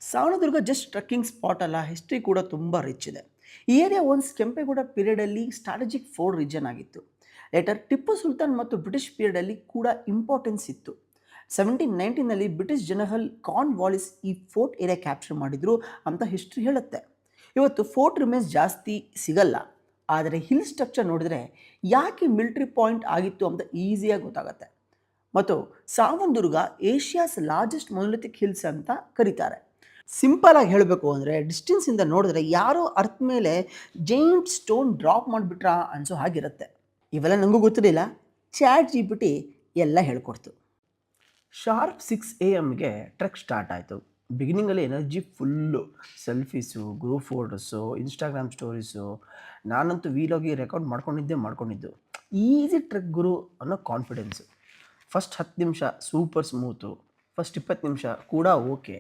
ಸಾವಣದುರ್ಗ just trekking spot ಅಲ್ಲ, history ಕೂಡ ತುಂಬ ರಿಚ್ ಇದೆ. ಈ ಏರಿಯಾ ಒನ್ಸ್ ಕೆಂಪೇಗೌಡ ಪೀರಿಯಡಲ್ಲಿ ಸ್ಟ್ರಾಟಜಿಕ್ ಫೋರ್ಟ್ ರೀಜನ್ ಆಗಿತ್ತು. ಲೇಟರ್ ಟಿಪ್ಪು ಸುಲ್ತಾನ್ ಮತ್ತು ಬ್ರಿಟಿಷ್ ಪೀರಿಯಡಲ್ಲಿ ಕೂಡ ಇಂಪಾರ್ಟೆನ್ಸ್ ಇತ್ತು. 1790ನಲ್ಲಿ ಬ್ರಿಟಿಷ್ ಜನರಲ್ ಕಾನ್ ವಾಲಿಸ್ ಈ ಫೋರ್ಟ್ ಏರಿಯಾ ಕ್ಯಾಪ್ಚರ್ ಮಾಡಿದ್ರು ಅಂತ ಹಿಸ್ಟ್ರಿ ಹೇಳುತ್ತೆ. ಇವತ್ತು ಫೋರ್ಟ್ ರಿಮೇನ್ಸ್ ಜಾಸ್ತಿ ಸಿಗಲ್ಲ, ಆದರೆ ಹಿಲ್ ಸ್ಟ್ರಕ್ಚರ್ ನೋಡಿದ್ರೆ ಯಾಕೆ ಮಿಲಿಟರಿ ಪಾಯಿಂಟ್ ಆಗಿತ್ತು ಅಂತ ಈಸಿಯಾಗಿ ಗೊತ್ತಾಗುತ್ತೆ. ಮತ್ತು Savandurga Asia's largest monolithic hills ಅಂತ ಕರೀತಾರೆ. ಸಿಂಪಲ್ ಆಗಿ ಹೇಳಬೇಕು ಅಂದರೆ ಡಿಸ್ಟೆನ್ಸಿಂದ ನೋಡಿದ್ರೆ ಯಾರೋ ಅರ್ತ್ ಮೇಲೆ ಜೈಂಟ್ ಸ್ಟೋನ್ ಡ್ರಾಪ್ ಮಾಡಿಬಿಟ್ರಾ ಅನ್ಸೋ ಹಾಗಿರುತ್ತೆ. ಇವೆಲ್ಲ ನನಗೂ ಗೊತ್ತಿರಲಿಲ್ಲ, ಚಾಟ್ ಜಿ ಪಿ ಟಿ ಎಲ್ಲ ಹೇಳ್ಕೊಡ್ತು. ಶಾರ್ಪ್ 6 AM ಟ್ರೆಕ್ ಸ್ಟಾರ್ಟ್ ಆಯಿತು. ಬಿಗಿನಿಂಗಲ್ಲಿ energy full, selfies, group photos, Instagram stories. ನಾನಂತೂ ವೀಲಾಗಿ ರೆಕಾರ್ಡ್ ಮಾಡ್ಕೊಂಡಿದ್ದು. ಈಸಿ ಟ್ರೆಕ್ ಗುರು ಅನ್ನೋ ಕಾನ್ಫಿಡೆನ್ಸು. ಫಸ್ಟ್ 10 ನಿಮಿಷ ಸೂಪರ್ ಸ್ಮೂತು, ಫಸ್ಟ್ 20 ನಿಮಿಷ ಕೂಡ ಓಕೆ.